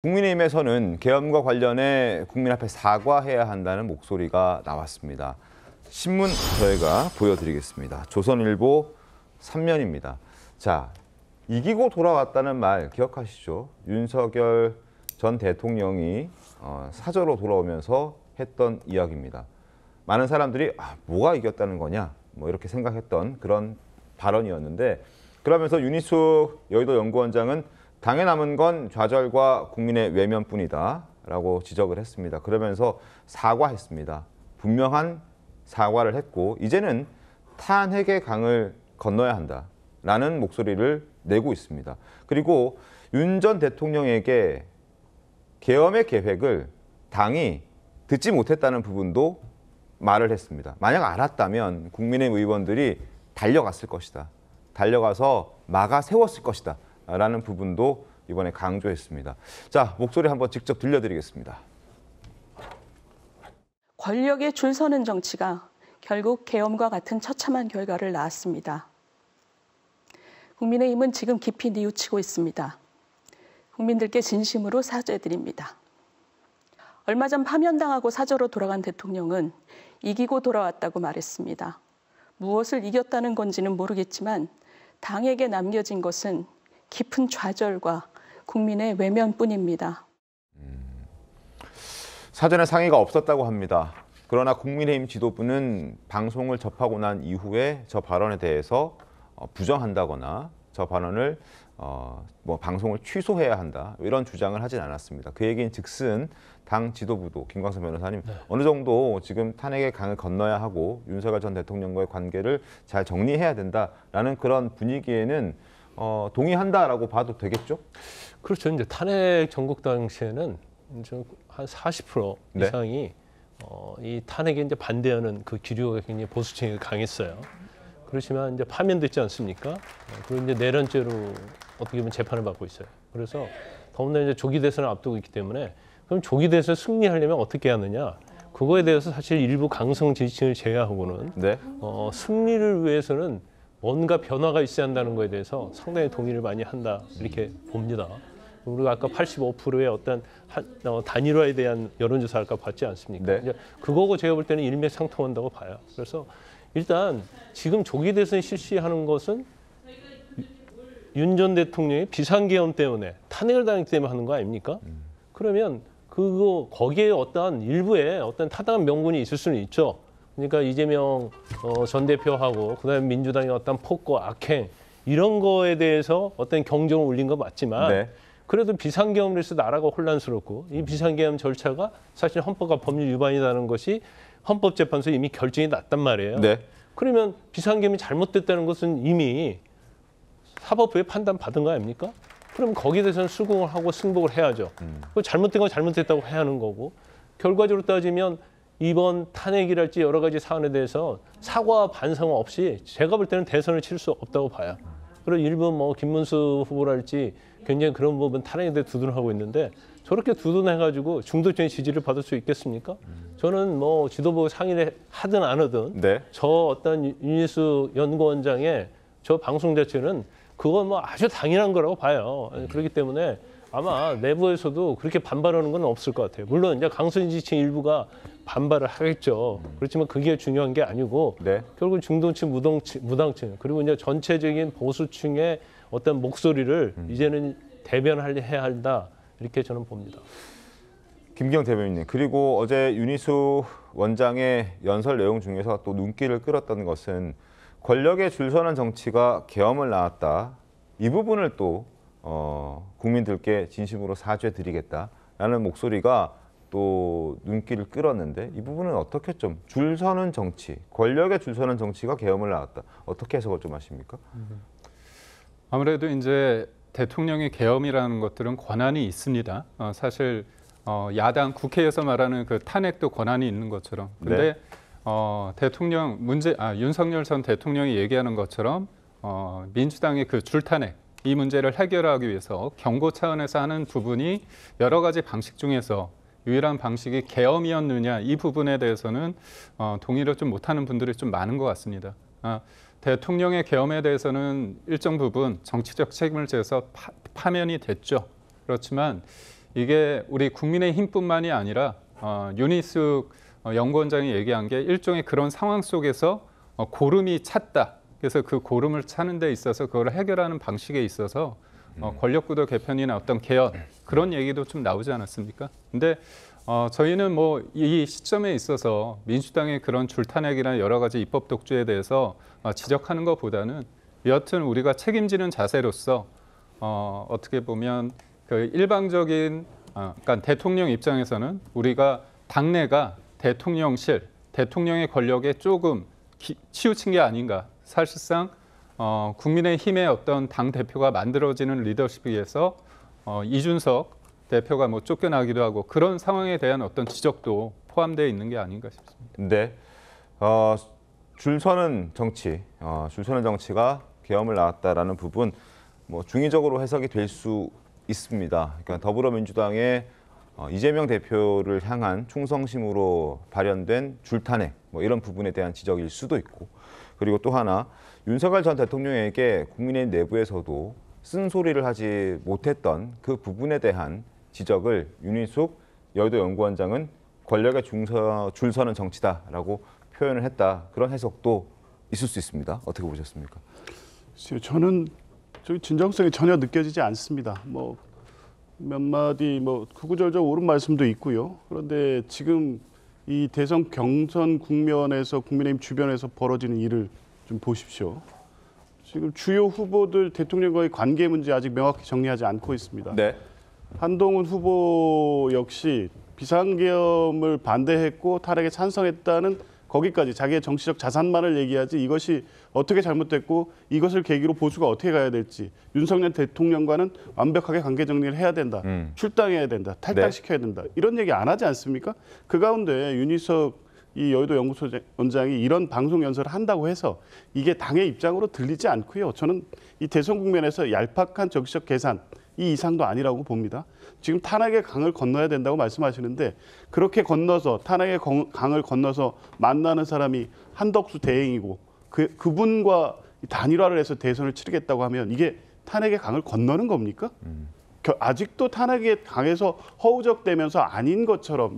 국민의힘에서는 계엄과 관련해 국민 앞에 사과해야 한다는 목소리가 나왔습니다. 신문 저희가 보여드리겠습니다. 조선일보 3면입니다. 자, 이기고 돌아왔다는 말 기억하시죠? 윤석열 전 대통령이 사저로 돌아오면서 했던 이야기입니다. 많은 사람들이 뭐가 이겼다는 거냐 뭐 이렇게 생각했던 그런 발언이었는데, 그러면서 윤희숙 여의도 연구원장은 당에 남은 건 좌절과 국민의 외면뿐이다 라고 지적을 했습니다. 그러면서 사과했습니다. 분명한 사과를 했고 이제는 탄핵의 강을 건너야 한다라는 목소리를 내고 있습니다. 그리고 윤 전 대통령에게 계엄의 계획을 당이 듣지 못했다는 부분도 말을 했습니다. 만약 알았다면 국민의힘 의원들이 달려갔을 것이다. 달려가서 막아 세웠을 것이다. 라는 부분도 이번에 강조했습니다. 자, 목소리 한번 직접 들려드리겠습니다. 권력에 줄 서는 정치가 결국 계엄과 같은 처참한 결과를 낳았습니다. 국민의힘은 지금 깊이 뉘우치고 있습니다. 국민들께 진심으로 사죄드립니다. 얼마 전 파면당하고 사저로 돌아간 대통령은 이기고 돌아왔다고 말했습니다. 무엇을 이겼다는 건지는 모르겠지만 당에게 남겨진 것은 깊은 좌절과 국민의 외면뿐입니다. 사전에 상의가 없었다고 합니다. 그러나 국민의힘 지도부는 방송을 접하고 난 이후에 저 발언에 대해서 부정한다거나 저 발언을 방송을 취소해야 한다 이런 주장을 하진 않았습니다. 그 얘기는 즉슨 당 지도부도 김광석 변호사님 어느 정도 지금 탄핵의 강을 건너야 하고 윤석열 전 대통령과의 관계를 잘 정리해야 된다라는 그런 분위기에는 동의한다라고 봐도 되겠죠? 그렇죠. 이제 탄핵 전국 당시에는 이제 한 40% 이상이 이 탄핵에 이제 반대하는 그 기류가 굉장히 보수층이 강했어요. 그렇지만 이제 파면됐지 않습니까? 그리고 이제 내란죄로 어떻게 보면 재판을 받고 있어요. 그래서 더군다나 이제 조기 대선을 앞두고 있기 때문에 그럼 조기 대선 승리하려면 어떻게 하느냐? 그거에 대해서 사실 일부 강성 지지층을 제외하고는 승리를 위해서는 뭔가 변화가 있어야 한다는 거에 대해서 상당히 동의를 많이 한다 이렇게 봅니다. 우리가 아까 85%의 어떤 단일화에 대한 여론조사 아까 봤지 않습니까? 이제 그거고 제가 볼 때는 일맥상통한다고 봐요. 그래서 일단 지금 조기 대선 실시하는 것은 윤 전 대통령이 비상계엄 때문에 탄핵을 당했기 때문에 하는 거 아닙니까? 그러면 거기에 어떠한 일부의 어떤 타당한 명분이 있을 수는 있죠. 그러니까 이재명 전 대표하고 그다음에 민주당의 어떤 폭거, 악행 이런 거에 대해서 어떤 경종을 울린 거 맞지만 그래도 비상계엄을 해서 나라가 혼란스럽고 이 비상계엄 절차가 사실 헌법과 법률 위반이라는 것이 헌법재판소에 이미 결정이 났단 말이에요. 그러면 비상계엄이 잘못됐다는 것은 이미 사법부의 판단 받은 거 아닙니까? 그럼 거기에 대해서는 수긍을 하고 승복을 해야죠. 잘못된 건 잘못됐다고 해야 하는 거고 결과적으로 따지면 이번 탄핵이랄지 여러 가지 사안에 대해서 사과와 반성 없이 제가 볼 때는 대선을 칠 수 없다고 봐요. 그리고 일부 김문수 후보랄지 굉장히 그런 부분 탄핵에 대해 두둔하고 있는데 저렇게 두둔해가지고 중도층의 지지를 받을 수 있겠습니까? 저는 지도부 상의를 하든 안 하든 저 어떤 윤희숙 연구원장의 저 방송 자체는 그건 아주 당연한 거라고 봐요. 그렇기 때문에 아마 내부에서도 그렇게 반발하는 건 없을 것 같아요. 물론 이제 강성 지지층 일부가 반발을 하겠죠. 그렇지만 그게 중요한 게 아니고 결국 중도층, 무당층 그리고 이제 전체적인 보수층의 어떤 목소리를 이제는 대변해야 한다 이렇게 저는 봅니다. 김기영 대변인님, 그리고 어제 윤희숙 원장의 연설 내용 중에서 또 눈길을 끌었던 것은 권력에 줄 서는 정치가 계엄을 낳았다. 이 부분을 또 국민들께 진심으로 사죄드리겠다라는 목소리가 또 눈길을 끌었는데 이 부분은 어떻게 좀 줄 서는 정치, 권력에 줄 서는 정치가 계엄을 낳았다. 어떻게 해석을 좀 하십니까? 아무래도 이제 대통령의 계엄이라는 것들은 권한이 있습니다. 사실 야당 국회에서 말하는 그 탄핵도 권한이 있는 것처럼. 근데 윤석열 전 대통령이 얘기하는 것처럼 민주당의 그 줄탄핵 이 문제를 해결하기 위해서 경고 차원에서 하는 부분이 여러 가지 방식 중에서 유일한 방식이 계엄이었느냐 이 부분에 대해서는 동의를 좀 못하는 분들이 좀 많은 것 같습니다. 대통령의 계엄에 대해서는 일정 부분 정치적 책임을 져서 파면이 됐죠. 그렇지만 이게 우리 국민의힘뿐만이 아니라 윤희숙 연구원장이 얘기한 게 일종의 그런 상황 속에서 고름이 찼다. 그래서 그 고름을 차는 데 있어서 그걸 해결하는 방식에 있어서 권력구도 개편이나 어떤 개헌 그런 얘기도 좀 나오지 않았습니까? 근데 저희는 뭐 이 시점에 있어서 민주당의 그런 줄타내기나 여러 가지 입법 독주에 대해서 지적하는 것보다는 여하튼 우리가 책임지는 자세로서 어떻게 보면 그 일방적인 그러니까 대통령 입장에서는 우리가 당내가 대통령실, 대통령의 권력에 조금 치우친 게 아닌가. 사실상 국민의힘의 어떤 당 대표가 만들어지는 리더십에 의해서 이준석 대표가 뭐 쫓겨나기도 하고 그런 상황에 대한 어떤 지적도 포함되어 있는 게 아닌가 싶습니다. 네, 줄 서는 정치가 계엄을 낳았다라는 부분 뭐 중의적으로 해석이 될 수 있습니다. 그러니까 더불어민주당의 이재명 대표를 향한 충성심으로 발현된 줄탄핵 뭐 이런 부분에 대한 지적일 수도 있고, 그리고 또 하나 윤석열 전 대통령에게 국민의힘 내부에서도 쓴소리를 하지 못했던 그 부분에 대한 지적을 윤희숙 여의도 연구원장은 권력에 줄 서는 정치다라고 표현을 했다. 그런 해석도 있을 수 있습니다. 어떻게 보셨습니까? 저는 진정성이 전혀 느껴지지 않습니다. 뭐 몇 마디 뭐 구구절절 옳은 말씀도 있고요. 그런데 지금 이 대선 경선 국면에서 국민의힘 주변에서 벌어지는 일을 좀 보십시오. 지금 주요 후보들 대통령과의 관계 문제 아직 명확히 정리하지 않고 있습니다. 네. 한동훈 후보 역시 비상계엄을 반대했고 탄핵에 찬성했다는 거기까지 자기의 정치적 자산만을 얘기하지 이것이 어떻게 잘못됐고 이것을 계기로 보수가 어떻게 가야 될지 윤석열 대통령과는 완벽하게 관계 정리를 해야 된다. 출당해야 된다. 탈당시켜야 된다. 이런 얘기 안 하지 않습니까? 그 가운데 윤희석 이 여의도 연구소원장이 이런 방송 연설을 한다고 해서 이게 당의 입장으로 들리지 않고요. 저는 이 대선 국면에서 얄팍한 정치적 계산 이 이상도 아니라고 봅니다. 지금 탄핵의 강을 건너야 된다고 말씀하시는데 그렇게 건너서 탄핵의 강을 건너서 만나는 사람이 한덕수 대행이고 그분과 단일화를 해서 대선을 치르겠다고 하면 이게 탄핵의 강을 건너는 겁니까? 아직도 탄핵의 강에서 허우적대면서 아닌 것처럼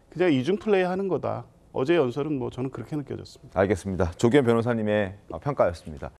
그냥 이중 플레이하는 거다. 어제 연설은 뭐 저는 그렇게 느껴졌습니다. 알겠습니다. 조기현 변호사님의 평가였습니다.